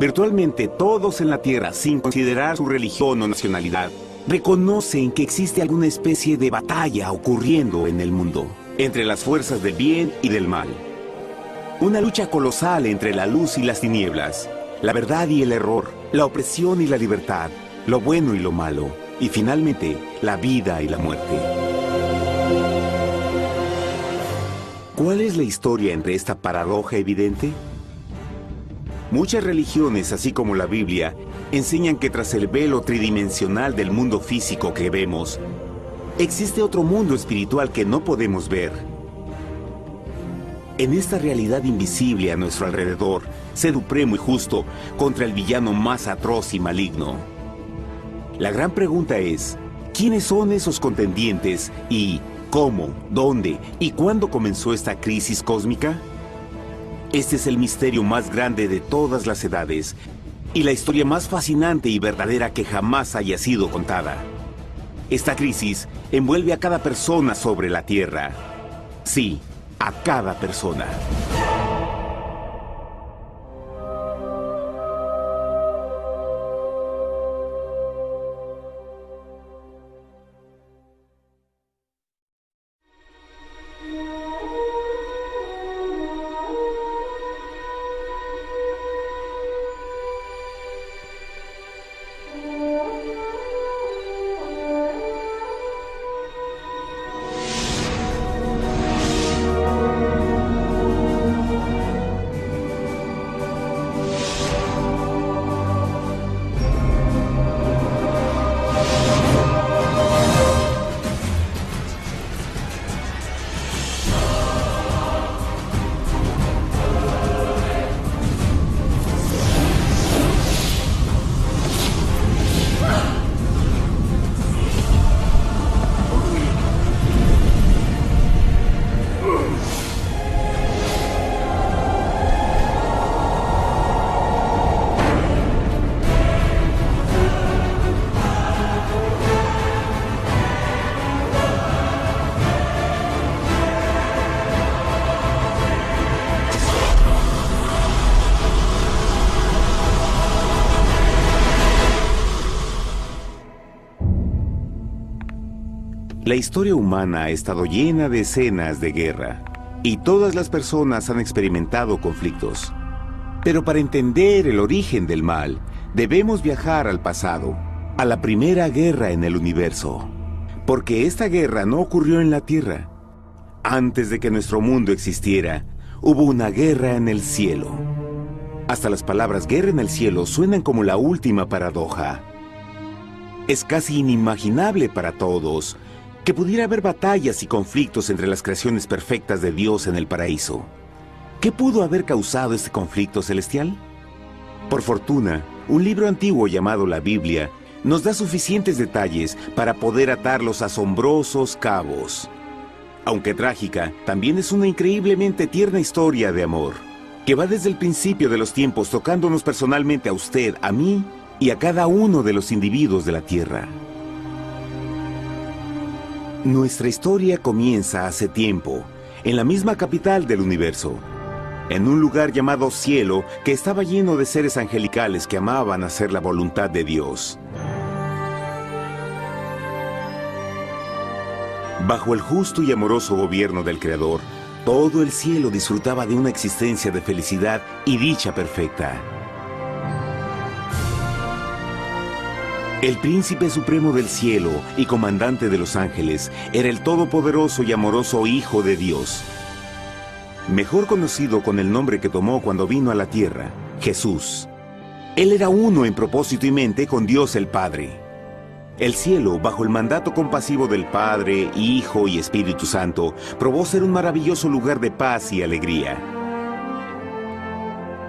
Virtualmente todos en la Tierra, sin considerar su religión o nacionalidad, reconocen que existe alguna especie de batalla ocurriendo en el mundo, entre las fuerzas del bien y del mal. Una lucha colosal entre la luz y las tinieblas, la verdad y el error, la opresión y la libertad, lo bueno y lo malo, y finalmente, la vida y la muerte. ¿Cuál es la historia entre esta paradoja evidente? Muchas religiones, así como la Biblia, enseñan que tras el velo tridimensional del mundo físico que vemos, existe otro mundo espiritual que no podemos ver. En esta realidad invisible a nuestro alrededor, sé supremo y justo contra el villano más atroz y maligno. La gran pregunta es, ¿quiénes son esos contendientes y cómo, dónde y cuándo comenzó esta crisis cósmica? Este es el misterio más grande de todas las edades y la historia más fascinante y verdadera que jamás haya sido contada. Esta crisis envuelve a cada persona sobre la Tierra. Sí, a cada persona. La historia humana ha estado llena de escenas de guerra, y todas las personas han experimentado conflictos. Pero para entender el origen del mal, debemos viajar al pasado, a la primera guerra en el universo. Porque esta guerra no ocurrió en la Tierra. Antes de que nuestro mundo existiera, hubo una guerra en el cielo. Hasta las palabras guerra en el cielo suenan como la última paradoja. Es casi inimaginable para todos que pudiera haber batallas y conflictos entre las creaciones perfectas de Dios en el paraíso. ¿Qué pudo haber causado este conflicto celestial? Por fortuna, un libro antiguo llamado la Biblia nos da suficientes detalles para poder atar los asombrosos cabos. Aunque trágica, también es una increíblemente tierna historia de amor, que va desde el principio de los tiempos tocándonos personalmente a usted, a mí y a cada uno de los individuos de la Tierra. Nuestra historia comienza hace tiempo, en la misma capital del universo, en un lugar llamado Cielo que estaba lleno de seres angelicales que amaban hacer la voluntad de Dios. Bajo el justo y amoroso gobierno del Creador, todo el cielo disfrutaba de una existencia de felicidad y dicha perfecta. El príncipe supremo del cielo y comandante de los ángeles era el todopoderoso y amoroso Hijo de Dios, mejor conocido con el nombre que tomó cuando vino a la tierra, Jesús. Él era uno en propósito y mente con Dios el Padre. El cielo, bajo el mandato compasivo del Padre, Hijo y Espíritu Santo, probó ser un maravilloso lugar de paz y alegría.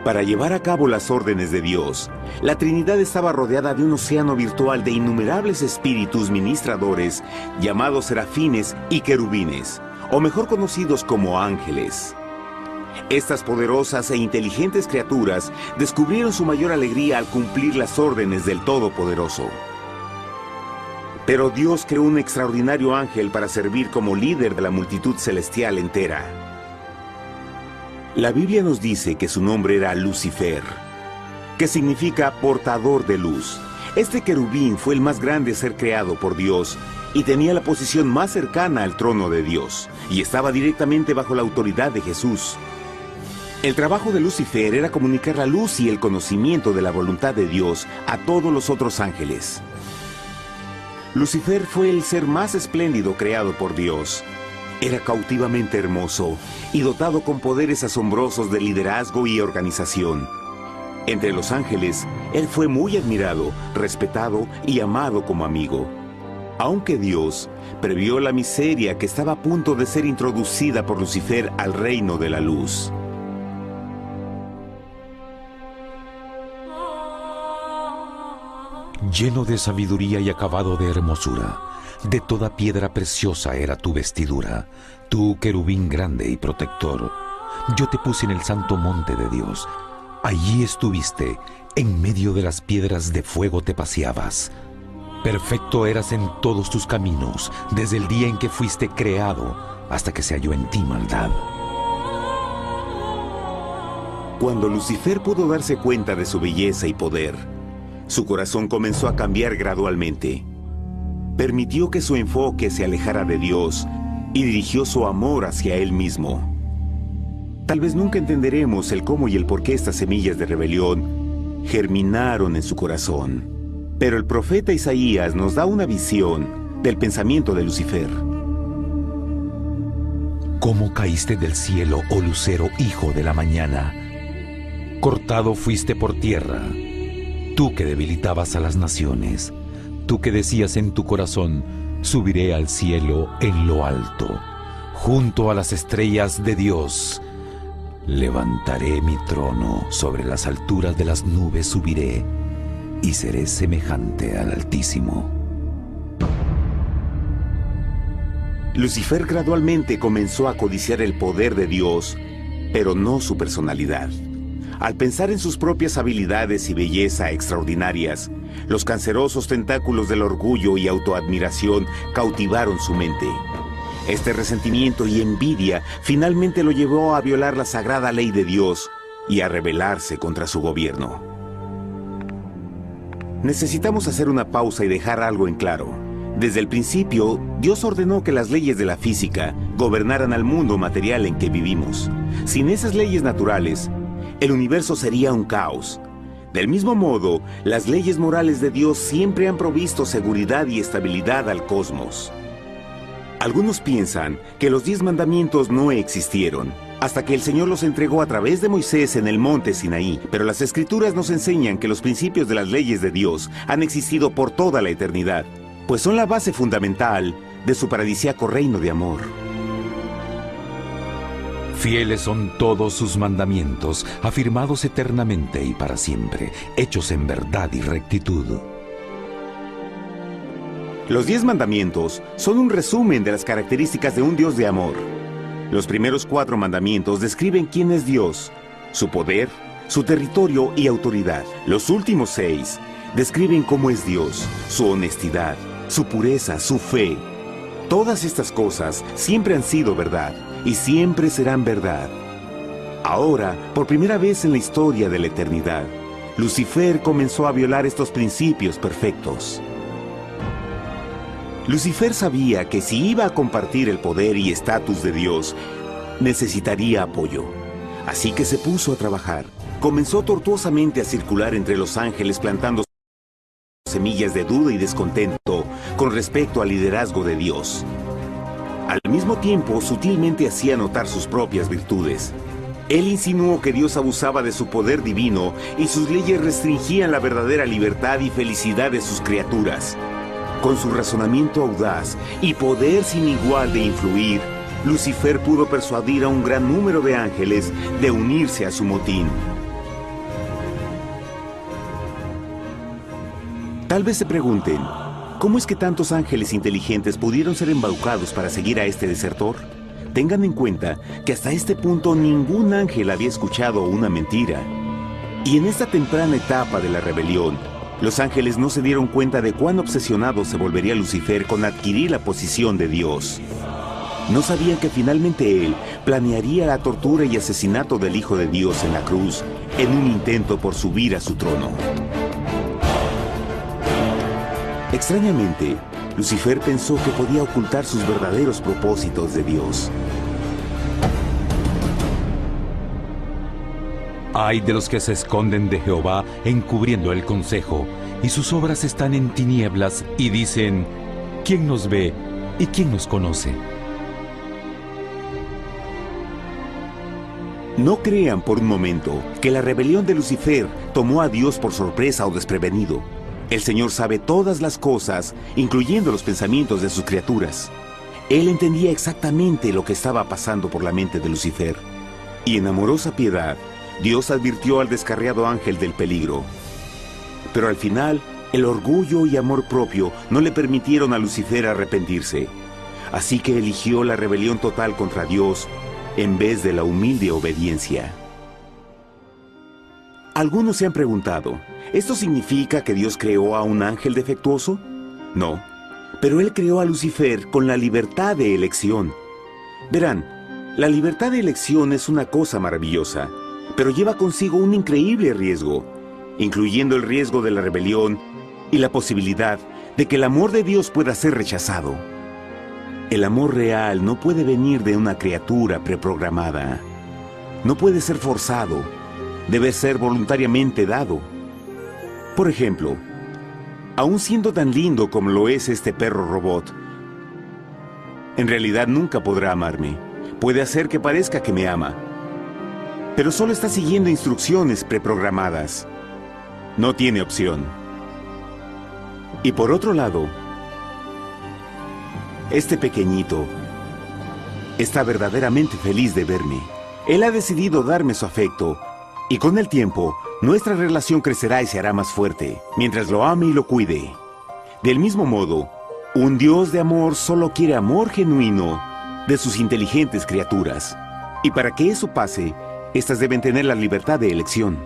Para llevar a cabo las órdenes de Dios, la Trinidad estaba rodeada de un océano virtual de innumerables espíritus ministradores llamados serafines y querubines, o mejor conocidos como ángeles. Estas poderosas e inteligentes criaturas descubrieron su mayor alegría al cumplir las órdenes del Todopoderoso. Pero Dios creó un extraordinario ángel para servir como líder de la multitud celestial entera. La Biblia nos dice que su nombre era Lucifer, que significa portador de luz. Este querubín fue el más grande ser creado por Dios y tenía la posición más cercana al trono de Dios, y estaba directamente bajo la autoridad de Jesús. El trabajo de Lucifer era comunicar la luz y el conocimiento de la voluntad de Dios a todos los otros ángeles. Lucifer fue el ser más espléndido creado por Dios. Era cautivamente hermoso y dotado con poderes asombrosos de liderazgo y organización. Entre los ángeles, él fue muy admirado, respetado y amado como amigo. Aunque Dios previó la miseria que estaba a punto de ser introducida por Lucifer al reino de la luz. Lleno de sabiduría y acabado de hermosura, de toda piedra preciosa era tu vestidura, tú querubín grande y protector. Yo te puse en el santo monte de Dios. Allí estuviste, en medio de las piedras de fuego te paseabas. Perfecto eras en todos tus caminos, desde el día en que fuiste creado, hasta que se halló en ti maldad. Cuando Lucifer pudo darse cuenta de su belleza y poder, su corazón comenzó a cambiar gradualmente. Permitió que su enfoque se alejara de Dios y dirigió su amor hacia él mismo. Tal vez nunca entenderemos el cómo y el por qué estas semillas de rebelión germinaron en su corazón. Pero el profeta Isaías nos da una visión del pensamiento de Lucifer. ¿Cómo caíste del cielo, oh lucero, hijo de la mañana? Cortado fuiste por tierra, tú que debilitabas a las naciones, tú que decías en tu corazón, subiré al cielo en lo alto, junto a las estrellas de Dios. Levantaré mi trono, sobre las alturas de las nubes subiré, y seré semejante al Altísimo. Lucifer gradualmente comenzó a codiciar el poder de Dios, pero no su personalidad. Al pensar en sus propias habilidades y belleza extraordinarias, los cancerosos tentáculos del orgullo y autoadmiración cautivaron su mente. Este resentimiento y envidia finalmente lo llevó a violar la sagrada ley de Dios y a rebelarse contra su gobierno. Necesitamos hacer una pausa y dejar algo en claro. Desde el principio, Dios ordenó que las leyes de la física gobernaran al mundo material en que vivimos. Sin esas leyes naturales, el universo sería un caos. Del mismo modo, las leyes morales de Dios siempre han provisto seguridad y estabilidad al cosmos. Algunos piensan que los 10 mandamientos no existieron, hasta que el Señor los entregó a través de Moisés en el monte Sinaí. Pero las Escrituras nos enseñan que los principios de las leyes de Dios han existido por toda la eternidad, pues son la base fundamental de su paradisíaco reino de amor. Fieles son todos sus mandamientos, afirmados eternamente y para siempre, hechos en verdad y rectitud. Los 10 mandamientos son un resumen de las características de un Dios de amor. Los primeros 4 mandamientos describen quién es Dios, su poder, su territorio y autoridad. Los últimos 6 describen cómo es Dios, su honestidad, su pureza, su fe. Todas estas cosas siempre han sido verdad y siempre serán verdad. Ahora, por primera vez en la historia de la eternidad, Lucifer comenzó a violar estos principios perfectos. Lucifer sabía que si iba a compartir el poder y estatus de Dios, necesitaría apoyo. Así que se puso a trabajar. Comenzó tortuosamente a circular entre los ángeles plantando semillas de duda y descontento con respecto al liderazgo de Dios. Al mismo tiempo, sutilmente hacía notar sus propias virtudes. Él insinuó que Dios abusaba de su poder divino y sus leyes restringían la verdadera libertad y felicidad de sus criaturas. Con su razonamiento audaz y poder sin igual de influir, Lucifer pudo persuadir a un gran número de ángeles de unirse a su motín. Tal vez se pregunten, ¿cómo es que tantos ángeles inteligentes pudieron ser embaucados para seguir a este desertor? Tengan en cuenta que hasta este punto ningún ángel había escuchado una mentira. Y en esta temprana etapa de la rebelión, los ángeles no se dieron cuenta de cuán obsesionado se volvería Lucifer con adquirir la posición de Dios. No sabían que finalmente él planearía la tortura y asesinato del Hijo de Dios en la cruz en un intento por subir a su trono. Extrañamente, Lucifer pensó que podía ocultar sus verdaderos propósitos de Dios. Ay de los que se esconden de Jehová encubriendo el consejo, y sus obras están en tinieblas y dicen, ¿quién nos ve y quién nos conoce? No crean por un momento que la rebelión de Lucifer tomó a Dios por sorpresa o desprevenido. El Señor sabe todas las cosas, incluyendo los pensamientos de sus criaturas. Él entendía exactamente lo que estaba pasando por la mente de Lucifer. Y en amorosa piedad, Dios advirtió al descarriado ángel del peligro. Pero al final, el orgullo y amor propio no le permitieron a Lucifer arrepentirse. Así que eligió la rebelión total contra Dios en vez de la humilde obediencia. Algunos se han preguntado, ¿esto significa que Dios creó a un ángel defectuoso? No, pero Él creó a Lucifer con la libertad de elección. Verán, la libertad de elección es una cosa maravillosa, pero lleva consigo un increíble riesgo, incluyendo el riesgo de la rebelión y la posibilidad de que el amor de Dios pueda ser rechazado. El amor real no puede venir de una criatura preprogramada. No puede ser forzado. Debe ser voluntariamente dado. Por ejemplo, aun siendo tan lindo como lo es este perro robot, en realidad nunca podrá amarme. Puede hacer que parezca que me ama, pero solo está siguiendo instrucciones preprogramadas. No tiene opción. Y por otro lado, este pequeñito está verdaderamente feliz de verme. Él ha decidido darme su afecto, y con el tiempo, nuestra relación crecerá y se hará más fuerte, mientras lo ame y lo cuide. Del mismo modo, un Dios de amor solo quiere amor genuino de sus inteligentes criaturas. Y para que eso pase, estas deben tener la libertad de elección.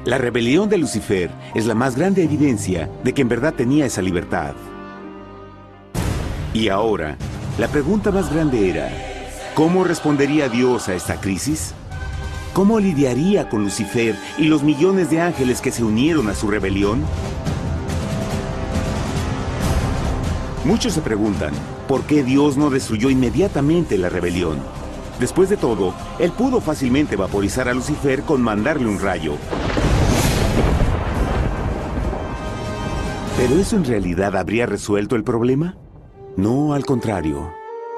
La rebelión de Lucifer es la más grande evidencia de que en verdad tenía esa libertad. Y ahora, la pregunta más grande era, ¿cómo respondería Dios a esta crisis? ¿Cómo lidiaría con Lucifer y los millones de ángeles que se unieron a su rebelión? Muchos se preguntan, ¿por qué Dios no destruyó inmediatamente la rebelión? Después de todo, Él pudo fácilmente vaporizar a Lucifer con mandarle un rayo. ¿Pero eso en realidad habría resuelto el problema? No, al contrario.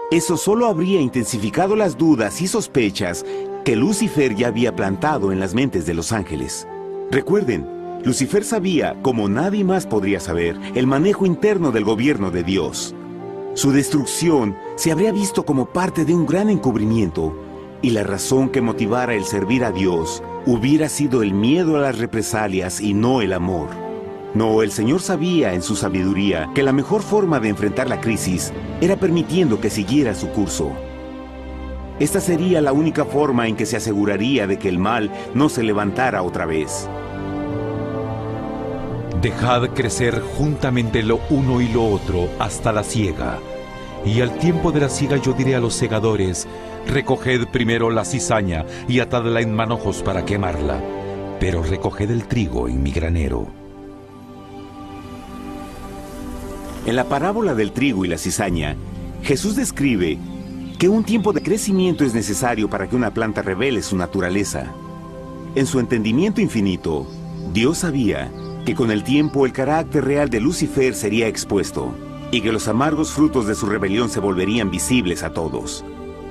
Eso solo habría intensificado las dudas y sospechas que Lucifer ya había plantado en las mentes de los ángeles. Recuerden, Lucifer sabía, como nadie más podría saber, el manejo interno del gobierno de Dios. Su destrucción se habría visto como parte de un gran encubrimiento, y la razón que motivara el servir a Dios hubiera sido el miedo a las represalias y no el amor. No, el Señor sabía en su sabiduría que la mejor forma de enfrentar la crisis era permitiendo que siguiera su curso. Esta sería la única forma en que se aseguraría de que el mal no se levantara otra vez. Dejad crecer juntamente lo uno y lo otro hasta la siega. Y al tiempo de la siega yo diré a los segadores, recoged primero la cizaña y atadla en manojos para quemarla, pero recoged el trigo en mi granero. En la parábola del trigo y la cizaña, Jesús describe que un tiempo de crecimiento es necesario para que una planta revele su naturaleza. En su entendimiento infinito, Dios sabía que con el tiempo el carácter real de Lucifer sería expuesto y que los amargos frutos de su rebelión se volverían visibles a todos.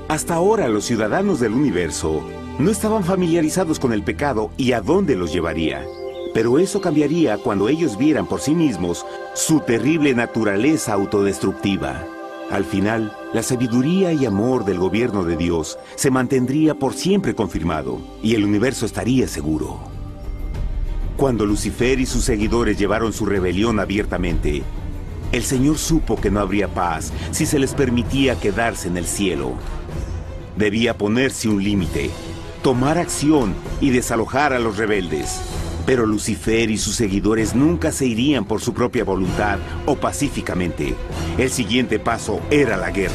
Hasta ahora los ciudadanos del universo no estaban familiarizados con el pecado y a dónde los llevaría. Pero eso cambiaría cuando ellos vieran por sí mismos su terrible naturaleza autodestructiva. Al final, la sabiduría y amor del gobierno de Dios se mantendría por siempre confirmado y el universo estaría seguro. Cuando Lucifer y sus seguidores llevaron su rebelión abiertamente, el Señor supo que no habría paz si se les permitía quedarse en el cielo. Debía ponerse un límite, tomar acción y desalojar a los rebeldes. Pero Lucifer y sus seguidores nunca se irían por su propia voluntad o pacíficamente. El siguiente paso era la guerra.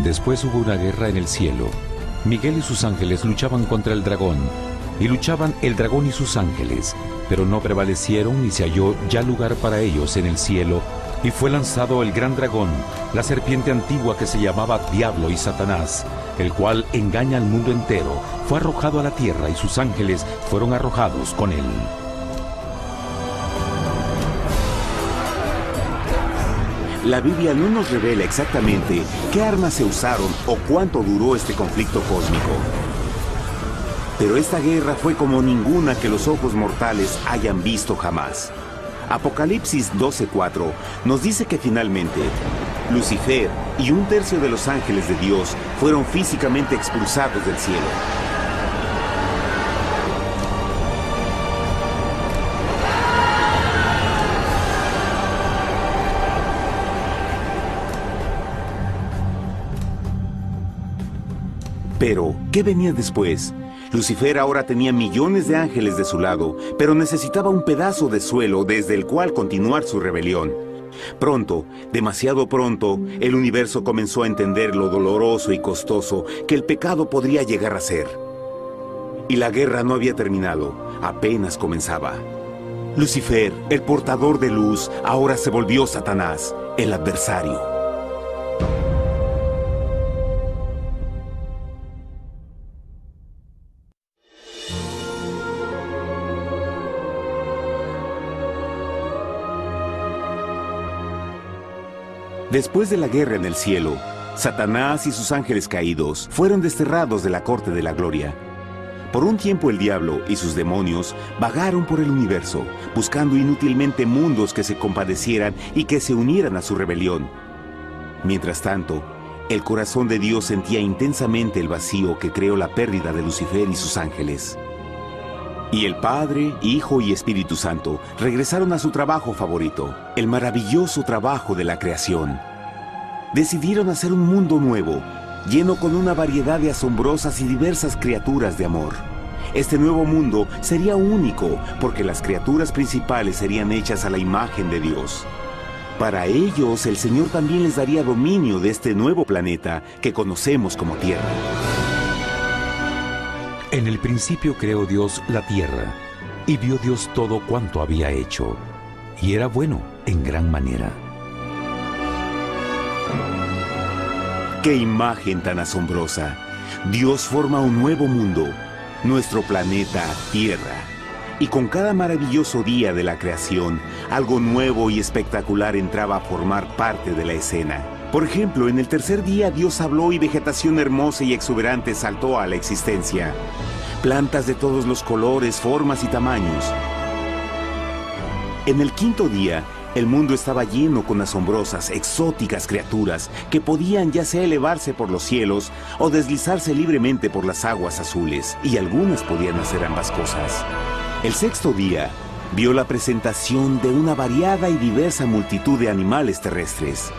Después hubo una guerra en el cielo. Miguel y sus ángeles luchaban contra el dragón, y luchaban el dragón y sus ángeles, pero no prevalecieron ni se halló ya lugar para ellos en el cielo, y fue lanzado el gran dragón, la serpiente antigua que se llamaba Diablo y Satanás, el cual engaña al mundo entero. Fue arrojado a la tierra y sus ángeles fueron arrojados con él. La Biblia no nos revela exactamente qué armas se usaron o cuánto duró este conflicto cósmico. Pero esta guerra fue como ninguna que los ojos mortales hayan visto jamás. Apocalipsis 12:4 nos dice que finalmente Lucifer y un tercio de los ángeles de Dios fueron físicamente expulsados del cielo. Pero, ¿qué venía después? Lucifer ahora tenía millones de ángeles de su lado, pero necesitaba un pedazo de suelo desde el cual continuar su rebelión. Pronto, demasiado pronto, el universo comenzó a entender lo doloroso y costoso que el pecado podría llegar a ser. Y la guerra no había terminado, apenas comenzaba. Lucifer, el portador de luz, ahora se volvió Satanás, el adversario. Después de la guerra en el cielo, Satanás y sus ángeles caídos fueron desterrados de la corte de la gloria. Por un tiempo el diablo y sus demonios vagaron por el universo, buscando inútilmente mundos que se compadecieran y que se unieran a su rebelión. Mientras tanto, el corazón de Dios sentía intensamente el vacío que creó la pérdida de Lucifer y sus ángeles. Y el Padre, Hijo y Espíritu Santo regresaron a su trabajo favorito, el maravilloso trabajo de la creación. Decidieron hacer un mundo nuevo, lleno con una variedad de asombrosas y diversas criaturas de amor. Este nuevo mundo sería único, porque las criaturas principales serían hechas a la imagen de Dios. Para ellos, el Señor también les daría dominio de este nuevo planeta que conocemos como Tierra. En el principio creó Dios la tierra, y vio Dios todo cuanto había hecho, y era bueno en gran manera. ¡Qué imagen tan asombrosa! Dios forma un nuevo mundo, nuestro planeta Tierra. Y con cada maravilloso día de la creación, algo nuevo y espectacular entraba a formar parte de la escena. Por ejemplo, en el tercer día Dios habló y vegetación hermosa y exuberante saltó a la existencia. Plantas de todos los colores, formas y tamaños. En el quinto día, el mundo estaba lleno con asombrosas, exóticas criaturas que podían ya sea elevarse por los cielos o deslizarse libremente por las aguas azules, y algunas podían hacer ambas cosas. El sexto día vio la presentación de una variada y diversa multitud de animales terrestres.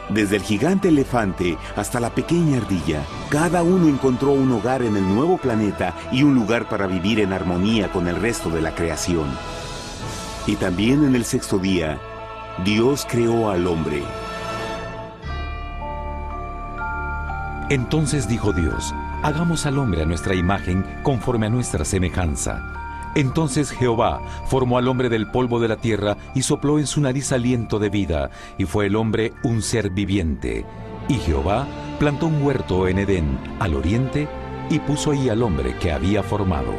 Desde el gigante elefante hasta la pequeña ardilla, cada uno encontró un hogar en el nuevo planeta y un lugar para vivir en armonía con el resto de la creación. Y también en el sexto día, Dios creó al hombre. Entonces dijo Dios: hagamos al hombre a nuestra imagen, conforme a nuestra semejanza. Entonces Jehová formó al hombre del polvo de la tierra y sopló en su nariz aliento de vida, y fue el hombre un ser viviente. Y Jehová plantó un huerto en Edén, al oriente, y puso ahí al hombre que había formado.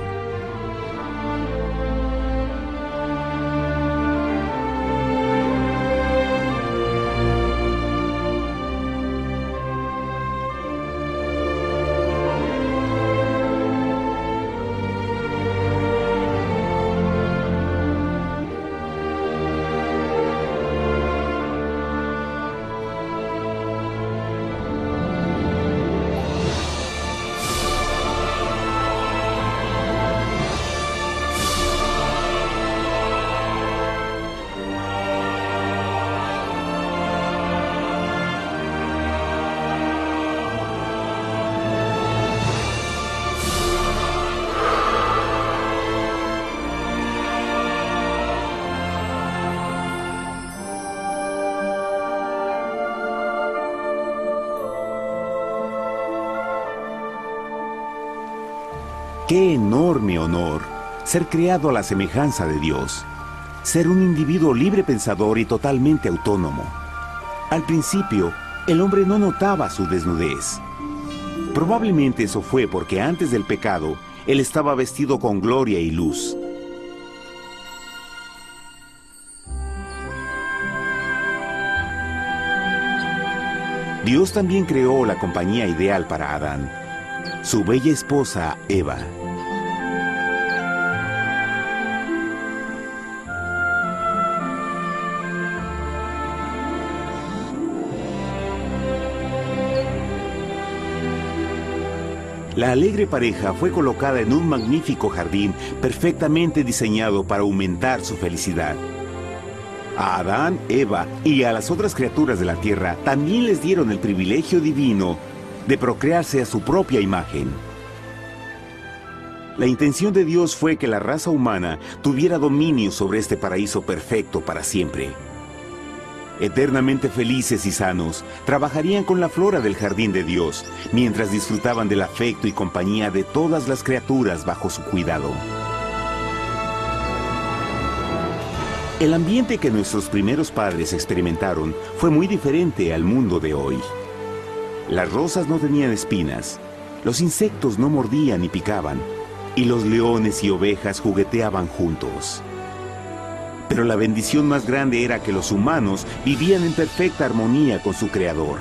¡Qué enorme honor! Ser creado a la semejanza de Dios. Ser un individuo libre pensador y totalmente autónomo. Al principio, el hombre no notaba su desnudez. Probablemente eso fue porque antes del pecado, él estaba vestido con gloria y luz. Dios también creó la compañía ideal para Adán, su bella esposa Eva. La alegre pareja fue colocada en un magnífico jardín perfectamente diseñado para aumentar su felicidad. A Adán, Eva y a las otras criaturas de la tierra también les dieron el privilegio divino de procrearse a su propia imagen. La intención de Dios fue que la raza humana tuviera dominio sobre este paraíso perfecto para siempre. Eternamente felices y sanos, trabajarían con la flora del jardín de Dios, mientras disfrutaban del afecto y compañía de todas las criaturas bajo su cuidado. El ambiente que nuestros primeros padres experimentaron fue muy diferente al mundo de hoy. Las rosas no tenían espinas, los insectos no mordían ni picaban, y los leones y ovejas jugueteaban juntos. Pero la bendición más grande era que los humanos vivían en perfecta armonía con su Creador.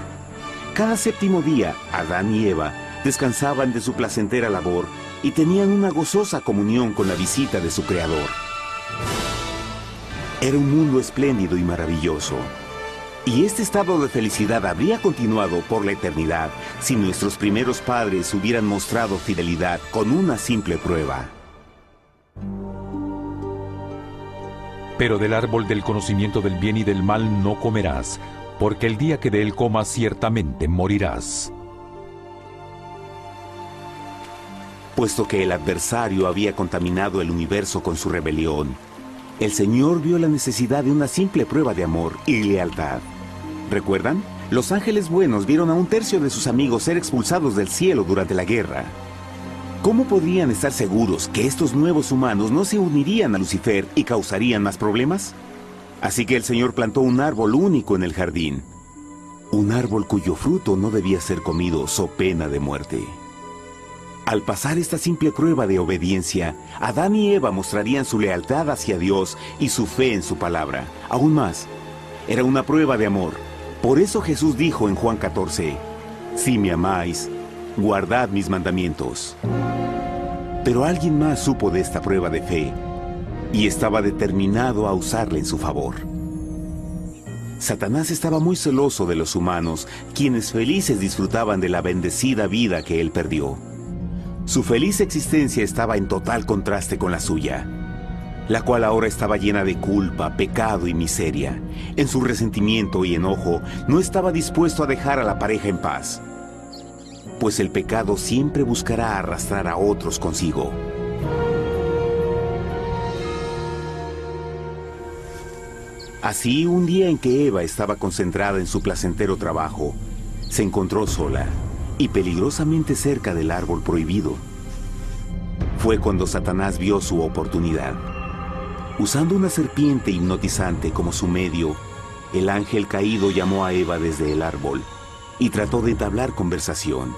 Cada séptimo día, Adán y Eva descansaban de su placentera labor y tenían una gozosa comunión con la visita de su Creador. Era un mundo espléndido y maravilloso. Y este estado de felicidad habría continuado por la eternidad si nuestros primeros padres hubieran mostrado fidelidad con una simple prueba. Pero del árbol del conocimiento del bien y del mal no comerás, porque el día que de él comas ciertamente morirás. Puesto que el adversario había contaminado el universo con su rebelión, el Señor vio la necesidad de una simple prueba de amor y lealtad. ¿Recuerdan? Los ángeles buenos vieron a un tercio de sus amigos ser expulsados del cielo durante la guerra. ¿Cómo podrían estar seguros que estos nuevos humanos no se unirían a Lucifer y causarían más problemas? Así que el Señor plantó un árbol único en el jardín. Un árbol cuyo fruto no debía ser comido so pena de muerte. Al pasar esta simple prueba de obediencia, Adán y Eva mostrarían su lealtad hacia Dios y su fe en su palabra. Aún más, era una prueba de amor. Por eso Jesús dijo en Juan 14, «Si me amáis, guardad mis mandamientos». Pero alguien más supo de esta prueba de fe y estaba determinado a usarla en su favor. Satanás estaba muy celoso de los humanos, quienes felices disfrutaban de la bendecida vida que él perdió. Su feliz existencia estaba en total contraste con la suya, la cual ahora estaba llena de culpa, pecado y miseria. En su resentimiento y enojo, no estaba dispuesto a dejar a la pareja en paz, pues el pecado siempre buscará arrastrar a otros consigo. Así, un día en que Eva estaba concentrada en su placentero trabajo, se encontró sola y peligrosamente cerca del árbol prohibido. Fue cuando Satanás vio su oportunidad. Usando una serpiente hipnotizante como su medio, el ángel caído llamó a Eva desde el árbol y trató de entablar conversación.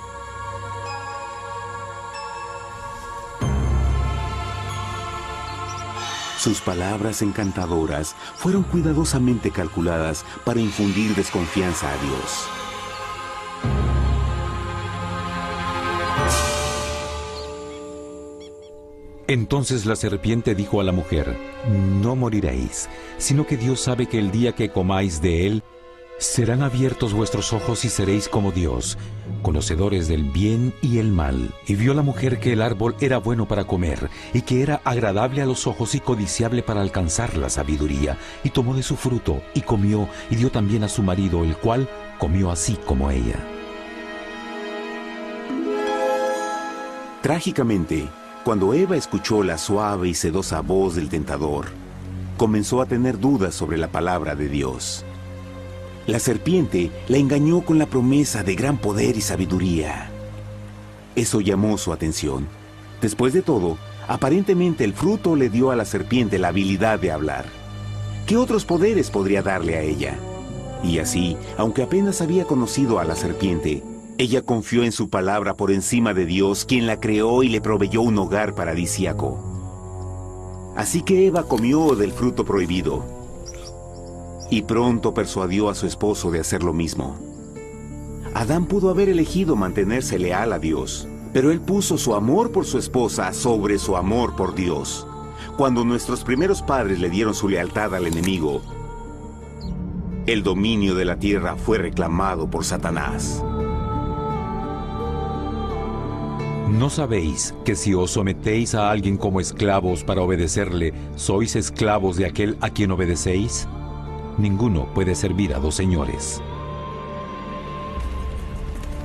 Sus palabras encantadoras fueron cuidadosamente calculadas para infundir desconfianza a Dios. Entonces la serpiente dijo a la mujer, «No moriréis, sino que Dios sabe que el día que comáis de él, serán abiertos vuestros ojos y seréis como Dios, conocedores del bien y el mal». Y vio la mujer que el árbol era bueno para comer, y que era agradable a los ojos y codiciable para alcanzar la sabiduría, y tomó de su fruto, y comió, y dio también a su marido, el cual comió así como ella. Trágicamente, cuando Eva escuchó la suave y sedosa voz del tentador, comenzó a tener dudas sobre la palabra de Dios. La serpiente la engañó con la promesa de gran poder y sabiduría. Eso llamó su atención. Después de todo, aparentemente el fruto le dio a la serpiente la habilidad de hablar. ¿Qué otros poderes podría darle a ella? Y así, aunque apenas había conocido a la serpiente, ella confió en su palabra por encima de Dios, quien la creó y le proveyó un hogar paradisíaco. Así que Eva comió del fruto prohibido y pronto persuadió a su esposo de hacer lo mismo. Adán pudo haber elegido mantenerse leal a Dios, pero él puso su amor por su esposa sobre su amor por Dios. Cuando nuestros primeros padres le dieron su lealtad al enemigo, el dominio de la tierra fue reclamado por Satanás. ¿No sabéis que si os sometéis a alguien como esclavos para obedecerle, sois esclavos de aquel a quien obedecéis? Ninguno puede servir a dos señores.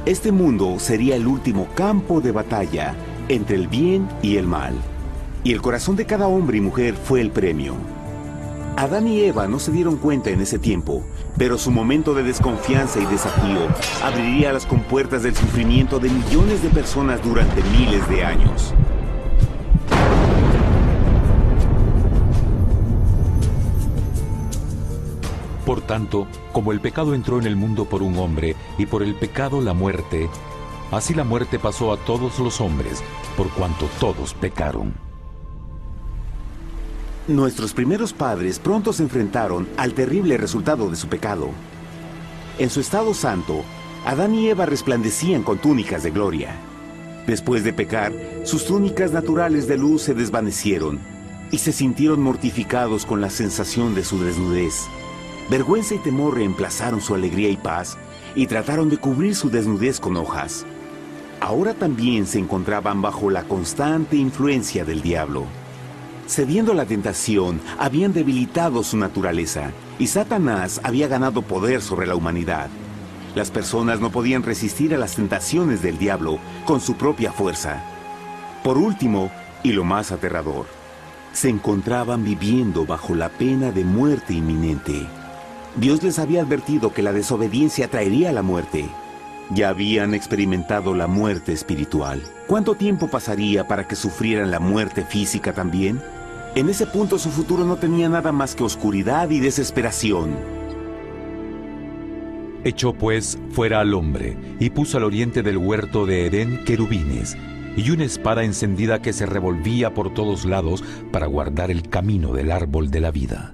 Este mundo sería el último campo de batalla entre el bien y el mal. Y el corazón de cada hombre y mujer fue el premio. Adán y Eva no se dieron cuenta en ese tiempo, pero su momento de desconfianza y desafío abriría las compuertas del sufrimiento de millones de personas durante miles de años. Por tanto, como el pecado entró en el mundo por un hombre, y por el pecado la muerte, así la muerte pasó a todos los hombres, por cuanto todos pecaron. Nuestros primeros padres pronto se enfrentaron al terrible resultado de su pecado. En su estado santo, Adán y Eva resplandecían con túnicas de gloria. Después de pecar, sus túnicas naturales de luz se desvanecieron y se sintieron mortificados con la sensación de su desnudez. Vergüenza y temor reemplazaron su alegría y paz y trataron de cubrir su desnudez con hojas. Ahora también se encontraban bajo la constante influencia del diablo. Cediendo a la tentación, habían debilitado su naturaleza y Satanás había ganado poder sobre la humanidad. Las personas no podían resistir a las tentaciones del diablo con su propia fuerza. Por último, y lo más aterrador, se encontraban viviendo bajo la pena de muerte inminente. Dios les había advertido que la desobediencia traería la muerte. Ya habían experimentado la muerte espiritual. ¿Cuánto tiempo pasaría para que sufrieran la muerte física también? En ese punto su futuro no tenía nada más que oscuridad y desesperación. Echó pues fuera al hombre, y puso al oriente del huerto de Edén querubines, y una espada encendida que se revolvía por todos lados para guardar el camino del árbol de la vida.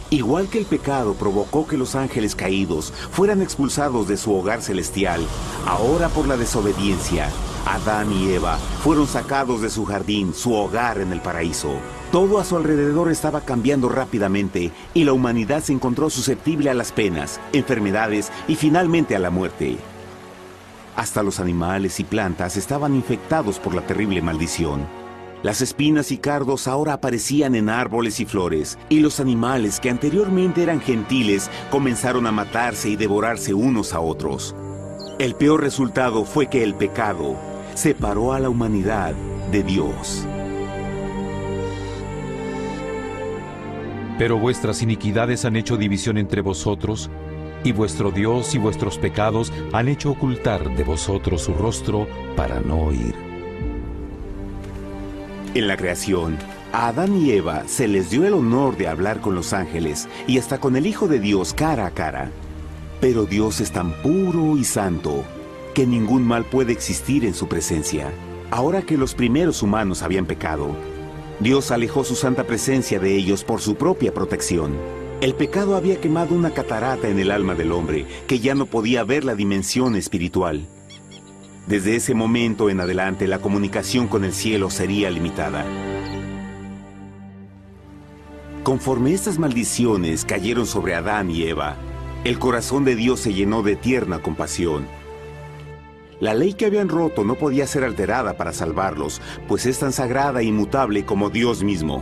Igual que el pecado provocó que los ángeles caídos fueran expulsados de su hogar celestial, ahora por la desobediencia, Adán y Eva fueron sacados de su jardín, su hogar en el paraíso. Todo a su alrededor estaba cambiando rápidamente y la humanidad se encontró susceptible a las penas, enfermedades y finalmente a la muerte. Hasta los animales y plantas estaban infectados por la terrible maldición. Las espinas y cardos ahora aparecían en árboles y flores, y los animales que anteriormente eran gentiles comenzaron a matarse y devorarse unos a otros. El peor resultado fue que el pecado separó a la humanidad de Dios. Pero vuestras iniquidades han hecho división entre vosotros, y vuestro Dios y vuestros pecados han hecho ocultar de vosotros su rostro para no oír. En la creación, a Adán y Eva se les dio el honor de hablar con los ángeles y hasta con el Hijo de Dios cara a cara. Pero Dios es tan puro y santo que ningún mal puede existir en su presencia. Ahora que los primeros humanos habían pecado, Dios alejó su santa presencia de ellos por su propia protección. El pecado había quemado una catarata en el alma del hombre que ya no podía ver la dimensión espiritual. Desde ese momento en adelante, la comunicación con el cielo sería limitada. Conforme estas maldiciones cayeron sobre Adán y Eva, el corazón de Dios se llenó de tierna compasión. La ley que habían roto no podía ser alterada para salvarlos, pues es tan sagrada e inmutable como Dios mismo.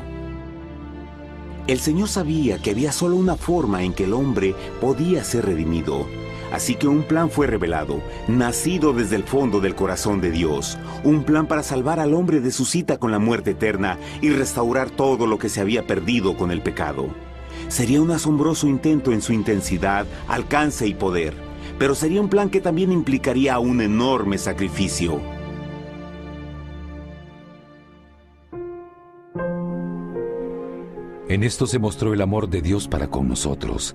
El Señor sabía que había solo una forma en que el hombre podía ser redimido. Así que un plan fue revelado, nacido desde el fondo del corazón de Dios. Un plan para salvar al hombre de su cita con la muerte eterna y restaurar todo lo que se había perdido con el pecado. Sería un asombroso intento en su intensidad, alcance y poder, pero sería un plan que también implicaría un enorme sacrificio. En esto se mostró el amor de Dios para con nosotros,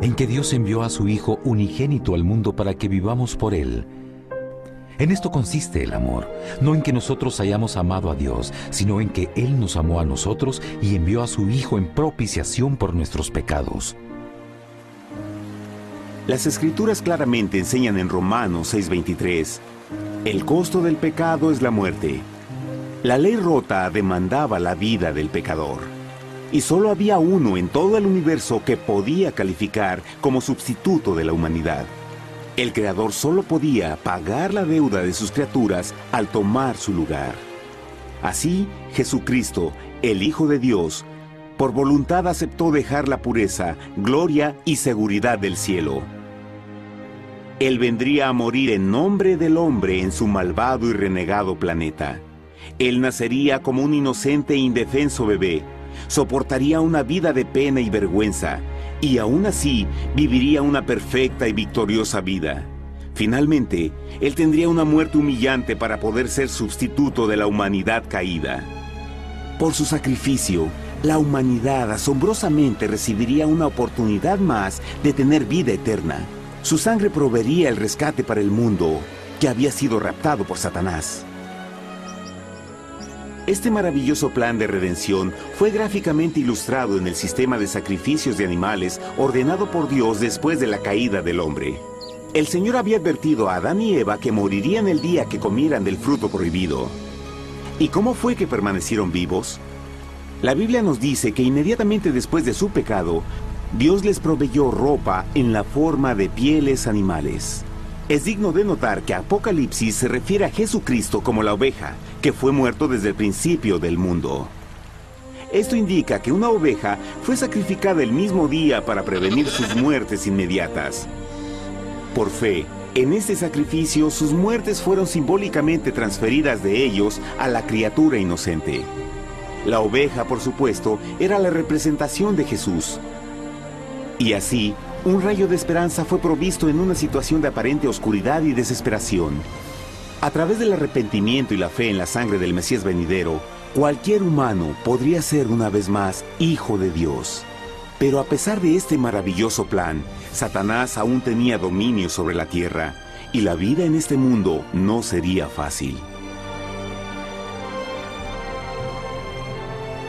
en que Dios envió a su Hijo unigénito al mundo para que vivamos por Él. En esto consiste el amor, no en que nosotros hayamos amado a Dios, sino en que Él nos amó a nosotros y envió a su Hijo en propiciación por nuestros pecados. Las Escrituras claramente enseñan en Romanos 6:23, el costo del pecado es la muerte. La ley rota demandaba la vida del pecador. Y solo había uno en todo el universo que podía calificar como sustituto de la humanidad. El Creador solo podía pagar la deuda de sus criaturas al tomar su lugar. Así, Jesucristo, el Hijo de Dios, por voluntad aceptó dejar la pureza, gloria y seguridad del cielo. Él vendría a morir en nombre del hombre en su malvado y renegado planeta. Él nacería como un inocente e indefenso bebé, soportaría una vida de pena y vergüenza, y aún así viviría una perfecta y victoriosa vida. Finalmente, Él tendría una muerte humillante para poder ser sustituto de la humanidad caída. Por su sacrificio, la humanidad asombrosamente recibiría una oportunidad más de tener vida eterna. Su sangre proveería el rescate para el mundo que había sido raptado por Satanás. Este maravilloso plan de redención fue gráficamente ilustrado en el sistema de sacrificios de animales ordenado por Dios después de la caída del hombre. El Señor había advertido a Adán y Eva que morirían el día que comieran del fruto prohibido. ¿Y cómo fue que permanecieron vivos? La Biblia nos dice que inmediatamente después de su pecado, Dios les proveyó ropa en la forma de pieles animales. Es digno de notar que Apocalipsis se refiere a Jesucristo como la oveja, que fue muerto desde el principio del mundo. Esto indica que una oveja fue sacrificada el mismo día para prevenir sus muertes inmediatas. Por fe, en este sacrificio sus muertes fueron simbólicamente transferidas de ellos a la criatura inocente. La oveja, por supuesto, era la representación de Jesús. Y así, un rayo de esperanza fue provisto en una situación de aparente oscuridad y desesperación. A través del arrepentimiento y la fe en la sangre del Mesías venidero, cualquier humano podría ser una vez más hijo de Dios. Pero a pesar de este maravilloso plan, Satanás aún tenía dominio sobre la tierra, y la vida en este mundo no sería fácil.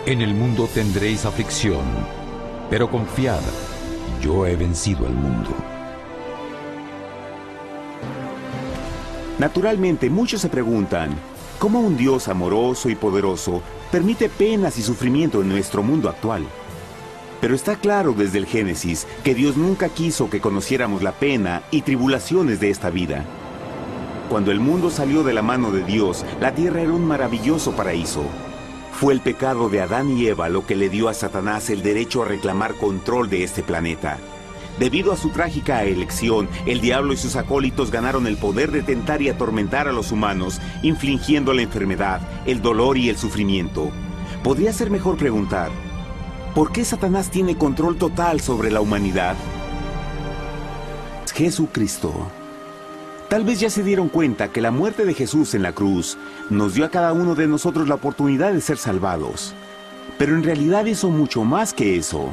En el mundo tendréis aflicción, pero confiad, yo he vencido al mundo. Naturalmente, muchos se preguntan, ¿cómo un Dios amoroso y poderoso permite penas y sufrimiento en nuestro mundo actual? Pero está claro desde el Génesis que Dios nunca quiso que conociéramos la pena y tribulaciones de esta vida. Cuando el mundo salió de la mano de Dios, la tierra era un maravilloso paraíso. Fue el pecado de Adán y Eva lo que le dio a Satanás el derecho a reclamar control de este planeta. Debido a su trágica elección, el diablo y sus acólitos ganaron el poder de tentar y atormentar a los humanos, infligiendo la enfermedad, el dolor y el sufrimiento. Podría ser mejor preguntar, ¿por qué Satanás tiene control total sobre la humanidad? Jesucristo. Tal vez ya se dieron cuenta que la muerte de Jesús en la cruz nos dio a cada uno de nosotros la oportunidad de ser salvados. Pero en realidad hizo mucho más que eso.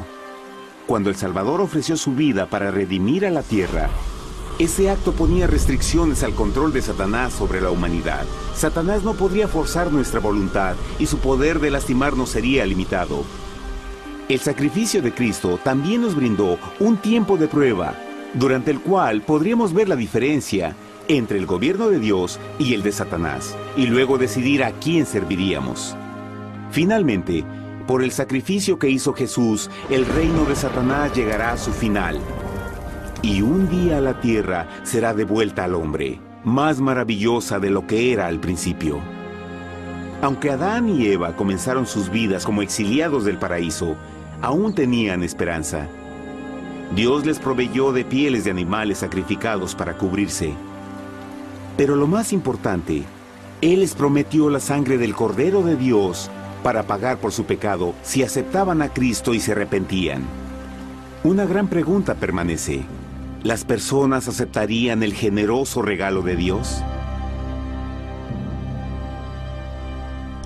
Cuando el Salvador ofreció su vida para redimir a la tierra, ese acto ponía restricciones al control de Satanás sobre la humanidad. Satanás no podría forzar nuestra voluntad y su poder de lastimarnos sería limitado. El sacrificio de Cristo también nos brindó un tiempo de prueba, durante el cual podríamos ver la diferencia entre el gobierno de Dios y el de Satanás, y luego decidir a quién serviríamos. Finalmente, por el sacrificio que hizo Jesús, el reino de Satanás llegará a su final. Y un día la tierra será devuelta al hombre, más maravillosa de lo que era al principio. Aunque Adán y Eva comenzaron sus vidas como exiliados del paraíso, aún tenían esperanza. Dios les proveyó de pieles de animales sacrificados para cubrirse. Pero lo más importante, Él les prometió la sangre del Cordero de Dios para pagar por su pecado si aceptaban a Cristo y se arrepentían. Una gran pregunta permanece. ¿Las personas aceptarían el generoso regalo de Dios?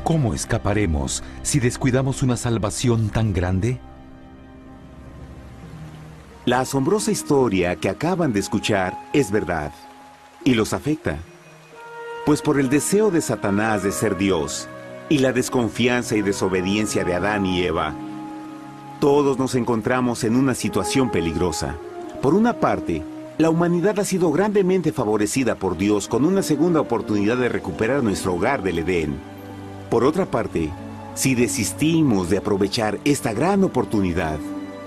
¿Cómo escaparemos si descuidamos una salvación tan grande? La asombrosa historia que acaban de escuchar es verdad y los afecta. Pues por el deseo de Satanás de ser Dios y la desconfianza y desobediencia de Adán y Eva, todos nos encontramos en una situación peligrosa. Por una parte, la humanidad ha sido grandemente favorecida por Dios con una segunda oportunidad de recuperar nuestro hogar del Edén. Por otra parte, si desistimos de aprovechar esta gran oportunidad,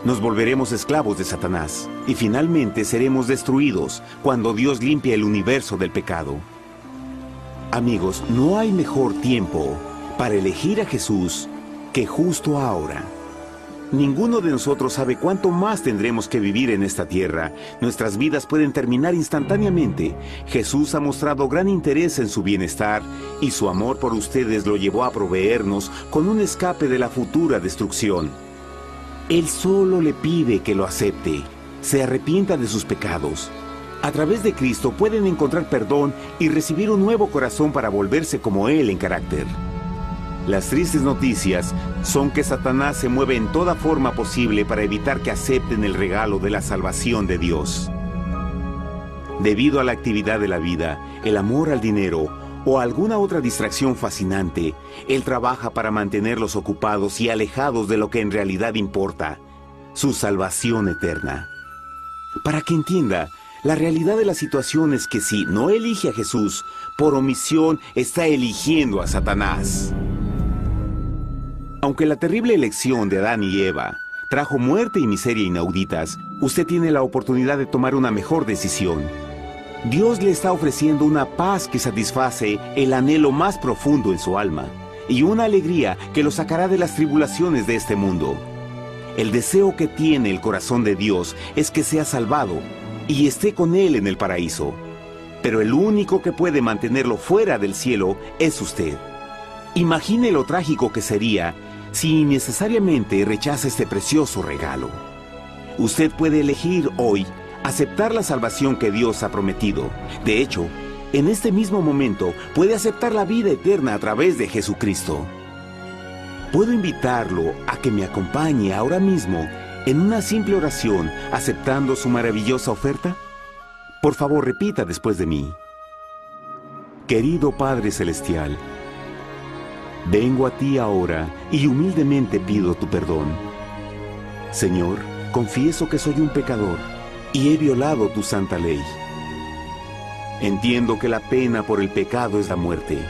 nos volveremos esclavos de Satanás y finalmente seremos destruidos cuando Dios limpie el universo del pecado. Amigos, no hay mejor tiempo para elegir a Jesús que justo ahora. Ninguno de nosotros sabe cuánto más tendremos que vivir en esta tierra. Nuestras vidas pueden terminar instantáneamente. Jesús ha mostrado gran interés en su bienestar y su amor por ustedes lo llevó a proveernos con un escape de la futura destrucción. Él solo le pide que lo acepte, se arrepienta de sus pecados. A través de Cristo pueden encontrar perdón y recibir un nuevo corazón para volverse como Él en carácter. Las tristes noticias son que Satanás se mueve en toda forma posible para evitar que acepten el regalo de la salvación de Dios. Debido a la actividad de la vida, el amor al dinero o alguna otra distracción fascinante, Él trabaja para mantenerlos ocupados y alejados de lo que en realidad importa, su salvación eterna. Para que entienda, la realidad de la situación es que si no elige a Jesús, por omisión está eligiendo a Satanás. Aunque la terrible elección de Adán y Eva trajo muerte y miseria inauditas, usted tiene la oportunidad de tomar una mejor decisión. Dios le está ofreciendo una paz que satisface el anhelo más profundo en su alma y una alegría que lo sacará de las tribulaciones de este mundo. El deseo que tiene el corazón de Dios es que sea salvado y esté con Él en el paraíso. Pero el único que puede mantenerlo fuera del cielo es usted. Imagine lo trágico que sería si innecesariamente rechaza este precioso regalo. Usted puede elegir hoy aceptar la salvación que Dios ha prometido. De hecho, en este mismo momento puede aceptar la vida eterna a través de Jesucristo. ¿Puedo invitarlo a que me acompañe ahora mismo en una simple oración aceptando su maravillosa oferta? Por favor, repita después de mí. Querido Padre Celestial, vengo a ti ahora y humildemente pido tu perdón. Señor, confieso que soy un pecador y he violado tu santa ley. Entiendo que la pena por el pecado es la muerte.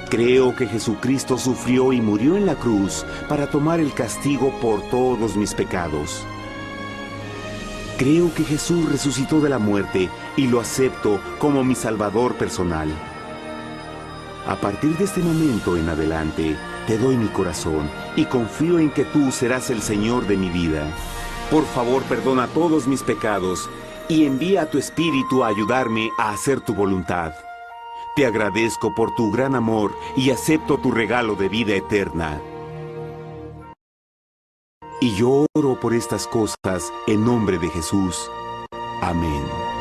Creo que Jesucristo sufrió y murió en la cruz para tomar el castigo por todos mis pecados. Creo que Jesús resucitó de la muerte y lo acepto como mi Salvador personal. A partir de este momento en adelante, te doy mi corazón y confío en que tú serás el Señor de mi vida. Por favor, perdona todos mis pecados y envía a tu Espíritu a ayudarme a hacer tu voluntad. Te agradezco por tu gran amor y acepto tu regalo de vida eterna. Y yo oro por estas cosas en nombre de Jesús. Amén.